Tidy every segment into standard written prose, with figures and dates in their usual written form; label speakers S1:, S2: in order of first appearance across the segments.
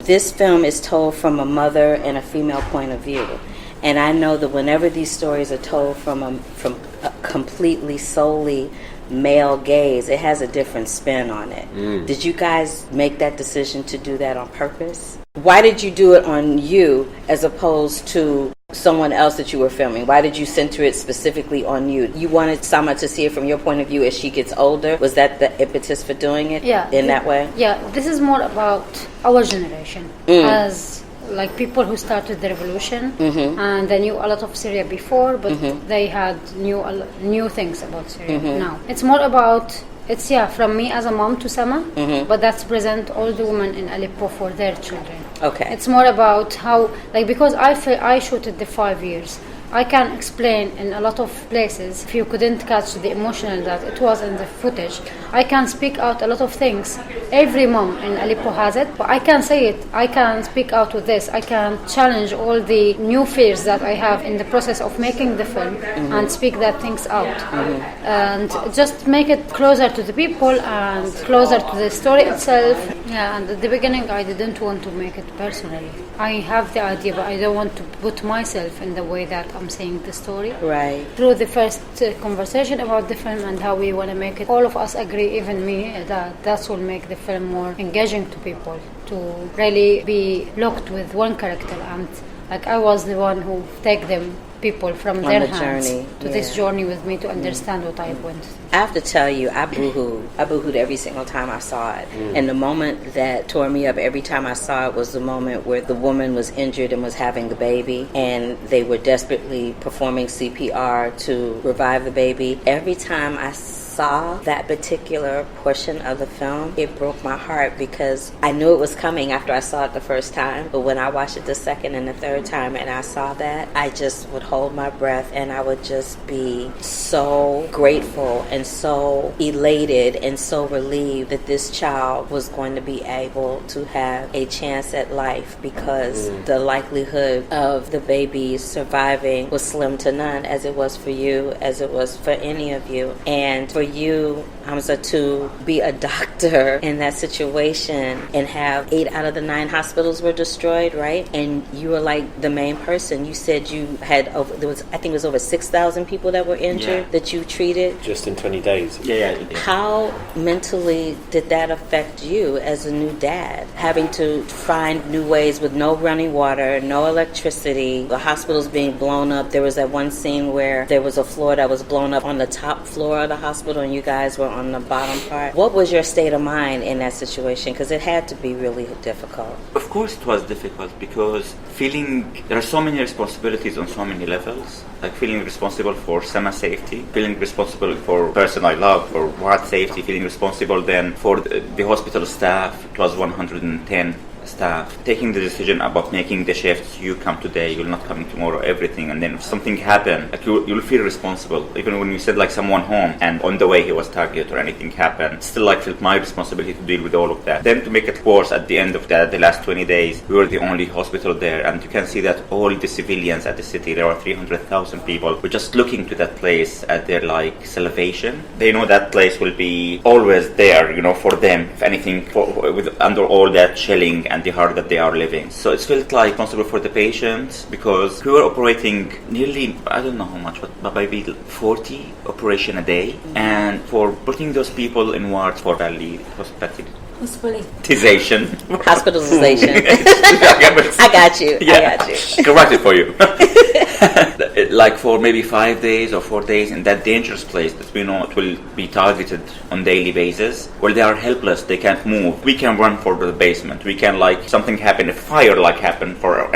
S1: this film is told from a mother and a female point of view. And I know that whenever these stories are told from a completely, solely male gaze, it has a different spin on it. Did you guys make that decision to do that on purpose? Why did you do it on you as opposed to someone else that you were filming? Why did you center it specifically on you? You wanted Sama to see it from your point of view as she gets older? Was that the impetus for doing it that way?
S2: Yeah, this is more about our generation as like people who started the revolution and they knew a lot of Syria before, but they had new things about Syria now. It's more about, it's from me as a mom to Sama, but that's present all the women in Aleppo for their children.
S1: Okay.
S2: It's more about how, like, because I shooted the 5 years, I can explain in a lot of places, if you couldn't catch the emotional that it was in the footage, I can speak out a lot of things. Every mom in Aleppo has it, but I can say it. I can speak out with this. I can challenge all the new fears that I have in the process of making the film and speak that things out. And just make it closer to the people and closer to the story itself. Yeah, and at the beginning I didn't want to make it personally. I have the idea, but I don't want to put myself in the way that I'm saying the story.
S1: Right.
S2: Through the first conversation about the film and how we want to make it, all of us agree, even me, that will make the film more engaging to people, to really be locked with one character. And like I was the one who take them people from their hands
S1: journey.
S2: to this journey with me to understand what I went through.
S1: I have to tell you, I boohooed every single time I saw it. And the moment that tore me up every time I saw it was the moment where the woman was injured and was having the baby, and they were desperately performing CPR to revive the baby. Every time I saw that particular portion of the film, it broke my heart because I knew it was coming after I saw it the first time. But when I watched it the second and the third time and I saw that, I just would hold my breath and I would just be so grateful and so elated and so relieved that this child was going to be able to have a chance at life, because the likelihood of the baby surviving was slim to none, as it was for you, as it was for any of you. And for you, Hamza, to be a doctor in that situation and have 8 out of the 9 hospitals were destroyed, right? And you were like the main person. You said you had I think it was over 6,000 people that were injured that you treated
S3: just in 20 days.
S1: Yeah. How mentally did that affect you as a new dad, having to find new ways with no running water, no electricity, the hospitals being blown up? There was that one scene where there was a floor that was blown up on the top floor of the hospital and you guys were on the bottom part. What was your state of mind in that situation? Because it had to be really difficult.
S4: Of course it was difficult, because there are so many responsibilities on so many levels. Like feeling responsible for Sama safety, feeling responsible for person I love, for WATS safety, feeling responsible then for the hospital staff. It was 110 staff, taking the decision about making the shifts. You come today, you're not coming tomorrow, everything. And then if something happened, like you'll feel responsible. Even when you send like someone home and on the way he was targeted or anything happened, still like felt my responsibility to deal with all of that. Then to make it worse, at the end of that, the last 20 days, we were the only hospital there. And you can see that all the civilians at the city, there are 300,000 people, were just looking to that place as their like salvation. They know that place will be always there, for them, if anything, under all that shelling and the heart that they are living. So it felt like responsible for the patients, because we were operating nearly, I don't know how much, but maybe 40 operation a day. And for putting those people in wards for hospitalization.
S1: Hospitalization. I got you.
S4: Correct it for you. Like for maybe 5 days or 4 days in that dangerous place that we know it will be targeted on daily basis, where they are helpless, they can't move. We can run for the basement. We can something happen, a fire happened for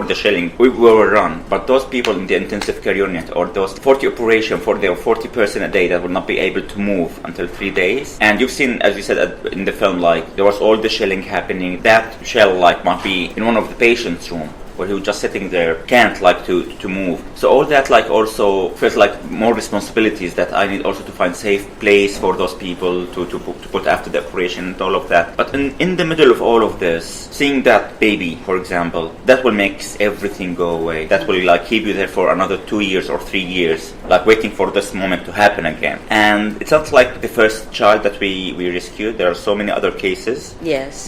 S4: the shelling, we will run. But those people in the intensive care unit, or those 40 operation for their 40 person a day that will not be able to move until 3 days. And you've seen, as you said in the film, there was all the shelling happening. That shell might be in one of the patient's room. where he was just sitting there, can't like to move. So all that like also felt like more responsibilities that I need also to find safe place for those people to put after the operation and all of that. But in the middle of all of this, seeing that baby, for example, that will make everything go away. That will like keep you there for another 2 years or 3 years, like waiting for this moment to happen again. And it's not like the first child that we rescued. There are so many other cases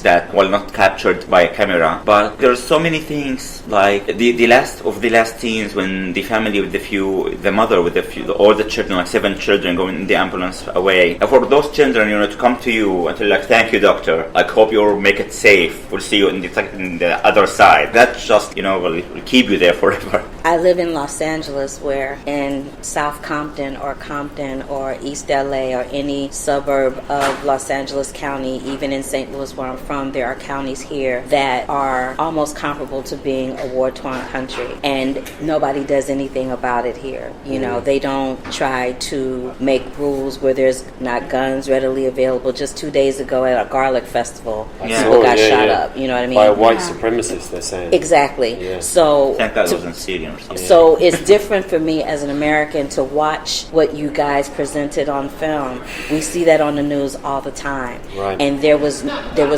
S4: that were not captured by a camera. But there are so many things like the last scenes when the family with the mother with all the children, like 7 children going in the ambulance away. And for those children, to come to you and tell you like, thank you, doctor. I hope you'll make it safe. We'll see you in the other side. That just, will keep you there forever.
S1: I live in Los Angeles, where in South Compton or East LA or any suburb of Los Angeles County, even in St. Louis where I'm from, there are counties here that are almost comparable to being a war-torn country, and nobody does anything about it here. They don't try to make rules where there's not guns readily available. Just 2 days ago at a garlic festival, people got shot up. You know what I mean?
S3: By a white supremacist, they're saying.
S1: Exactly.
S3: Yeah.
S1: So
S4: I think that was in Syria or something.
S1: So it's different for me as an American to watch what you guys presented on film. We see that on the news all the time.
S3: Right.
S1: And there was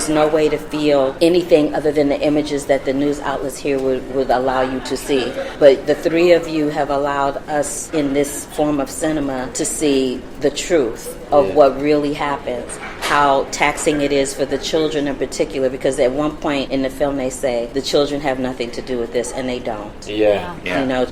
S1: no way to feel anything other than the images that the news outlets here would allow you to see. But the three of you have allowed us in this form of cinema to see the truth of what really happens, how taxing it is for the children in particular, because at one point in the film they say the children have nothing to do with this, and they don't.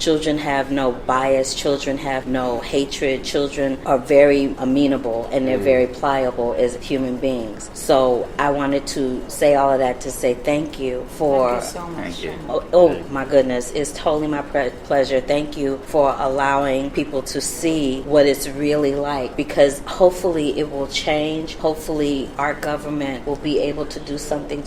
S1: Children have no bias, children have no hatred, children are very amenable and they're very pliable as human beings. So I wanted to say all of that to say thank you for...
S2: Thank you so much.
S4: Thank you.
S1: Oh my goodness, it's totally my pleasure. Thank you for allowing people to see what it's really like, because hopefully it will change. Hopefully our government will be able to do something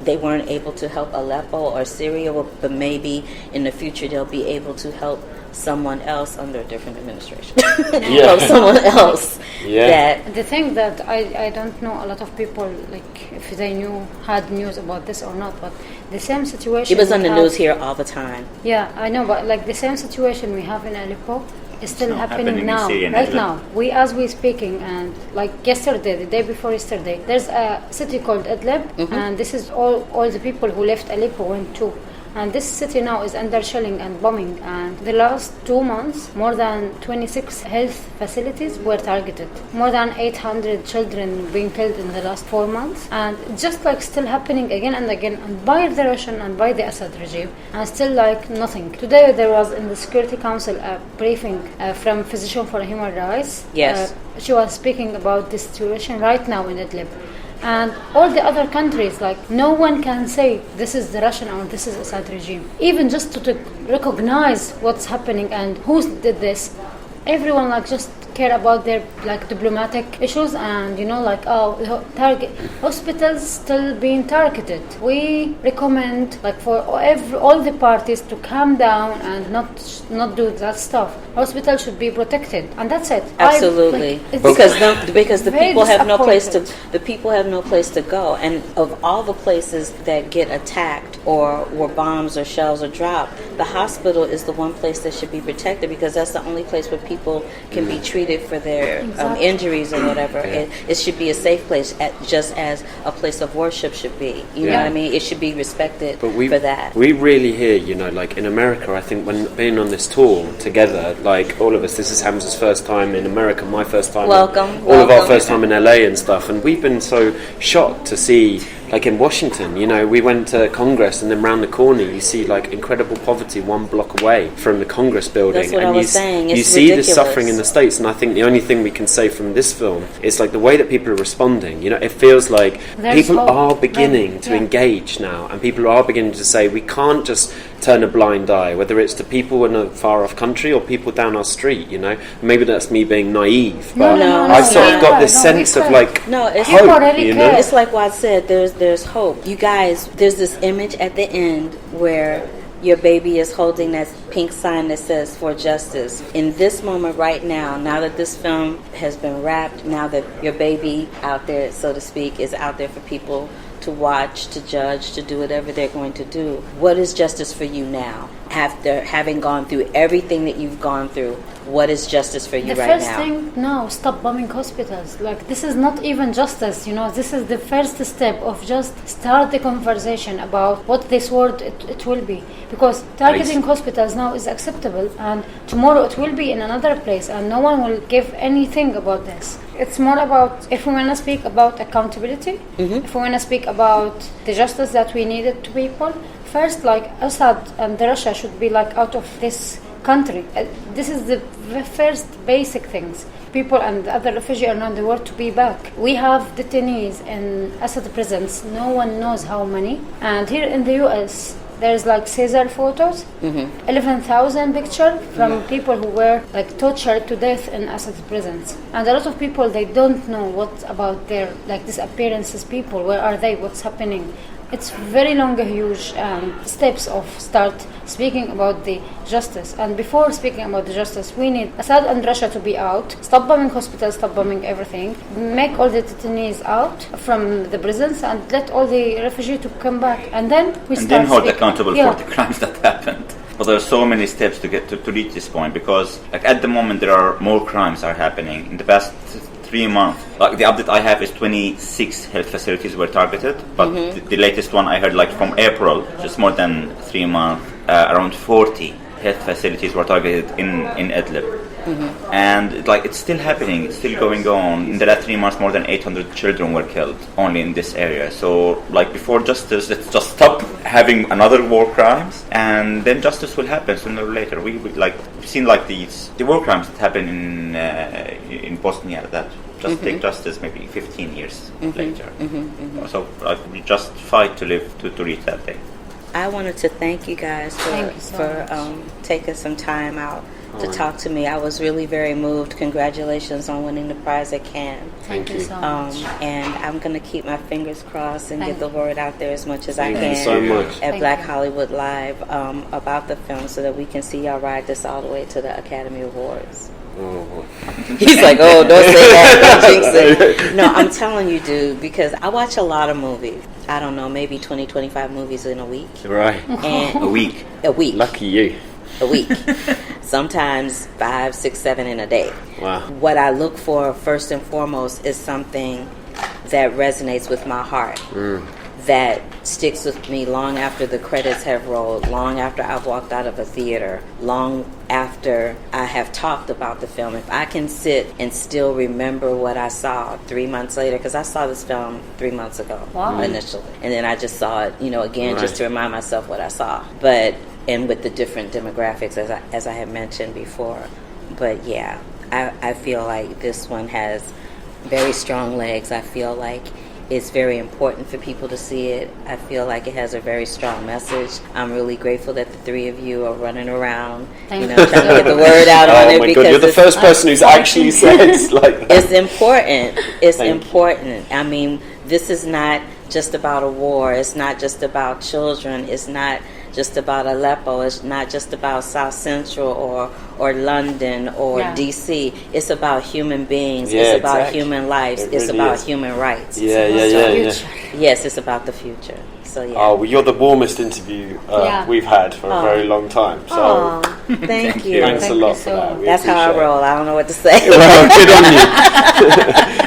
S1: they weren't able to help Aleppo or Syria, but maybe in the future they'll be able to help someone else under a different administration. Help someone else.
S2: The thing that I don't know a lot of people, like if they had news about this or not, but the same situation.
S1: It was on the news here all the time.
S2: Yeah, I know, but like the same situation we have in Aleppo is still happening now, right now. As we're speaking, and like yesterday, the day before yesterday, there's a city called Idlib, and this is all the people who left Aleppo went to. And this city now is under shelling and bombing. And the last 2 months, more than 26 health facilities were targeted. More than 800 children being killed in the last 4 months. And just like still happening again and again, and by the Russian and by the Assad regime, and still like nothing. Today there was in the Security Council a briefing from Physician for Human Rights.
S1: Yes.
S2: She was speaking about the situation right now in Idlib. And all the other countries, like no one can say this is the Russian or this is Assad regime. Even just to recognize what's happening and who did this, everyone like just care about their like diplomatic issues, and target hospitals still being targeted. We recommend like for all the parties to calm down and not do that stuff. Hospitals should be protected, and that's it.
S1: Absolutely, because the people have no place to go, and of all the places that get attacked or where bombs or shells are dropped, the hospital is the one place that should be protected, because that's the only place where people can be treated for their injuries or whatever. It should be a safe place, just as a place of worship should be. You know what I mean? It should be respected for that.
S3: We really hear, like in America, I think when being on this tour together, like all of us, this is Hamza's first time in America, my first time.
S1: Welcome.
S3: All of our first time in LA and stuff, and we've been so shocked to see, like in Washington, we went to Congress, and then round the corner you see like incredible poverty 1 block away from the Congress building.
S1: That's what
S3: and
S1: I was saying. It's
S3: you see
S1: ridiculous.
S3: the suffering in the States, and I think the only thing we can say from this film is like the way that people are responding. It feels like people are beginning to engage now, and people are beginning to say we can't just turn a blind eye, whether it's to people in a far off country or people down our street. Maybe that's me being naive, but I've sort of got this sense of like hope.
S1: It's like what I said. There's hope. You guys, there's this image at the end where your baby is holding that pink sign that says "For Justice." In this moment right now that this film has been wrapped, now that your baby out there, so to speak, is out there for people to watch, to judge, to do whatever they're going to do. What is justice for you now? After having gone through everything that you've gone through, what is justice for you right now?
S2: The first thing, no, stop bombing hospitals. Like, this is not even justice, you know. This is the first step of just start the conversation about what this world it will be. Because targeting hospitals now is acceptable, and tomorrow it will be in another place, and no one will give anything about this. It's more about, if we want to speak about accountability, if we want to speak about the justice that we needed to people, first, like, Assad and Russia should be, like, out of this country. This is the first basic things. People and other refugees around the world to be back. We have detainees in Assad prisons. No one knows how many. And here in the US, there's like Caesar photos, 11,000 pictures from people who were like tortured to death in Assad prisons. And a lot of people, they don't know what about their like disappearances. People, where are they? What's happening? It's very long, huge steps of start speaking about the justice. And before speaking about the justice, we need Assad and Russia to be out, stop bombing hospitals, stop bombing everything, make all the detainees out from the prisons, and let all the refugees to come back. And then we start
S4: then hold
S2: speaking.
S4: accountable for the crimes that happened. But there are so many steps to get to reach this point, because like at the moment there are more crimes are happening. In the past 3 months, like the update I have is 26 health facilities were targeted, but the latest one I heard, like from April, just more than 3 months, around 40 health facilities were targeted in Idlib. And like it's still happening, it's still going on. In the last 3 months, more than 800 children were killed only in this area. So like before justice, let's just stop having another war crimes, and then justice will happen sooner or later. We've seen like the war crimes that happen in Bosnia that just take justice maybe 15 years later. So like, we just fight to live to reach that day.
S1: I wanted to thank you guys for taking some time out to talk to me. I was really very moved. Congratulations on winning the prize at Cannes.
S2: Thank you so much.
S1: And I'm going to keep my fingers crossed and get the word out there as much as I can.
S3: Thank you so much.
S1: At Black Hollywood Live about the film, so that we can see y'all ride this all the way to the Academy Awards. He's like, oh, don't say that, don't jinx it. No, I'm telling you, dude, because I watch a lot of movies. I don't know, maybe 20, 25 movies in a week.
S3: Right.
S1: And
S4: A week.
S3: Lucky you.
S1: A week. Sometimes 5, 6, 7 in a day.
S3: Wow.
S1: What I look for first and foremost is something that resonates with my heart. That sticks with me long after the credits have rolled, long after I've walked out of a theater, long after I have talked about the film. If I can sit and still remember what I saw 3 months later, because I saw this film 3 months ago initially, and then I just saw it, again, just to remind myself what I saw. And with the different demographics, as I had mentioned before. But yeah, I feel like this one has very strong legs. I feel like it's very important for people to see it. I feel like it has a very strong message. I'm really grateful that the three of you are running around, trying to get the word out on it.
S3: Oh my God, you're the first person who's actually said like that.
S1: It's important. It's important. I mean, this is not just about a war. It's not just about children. It's not just about Aleppo. It's not just about South Central or London or DC. It's about human beings. It's about human lives. It's about human rights.
S3: Yeah.
S1: Yes, it's about the future. So yeah.
S3: Oh, well, you're the warmest interview we've had for a very long time. So
S1: thank you.
S3: Thanks a lot for that.
S1: That's how I roll. I don't know what to say.
S3: Well, good on you.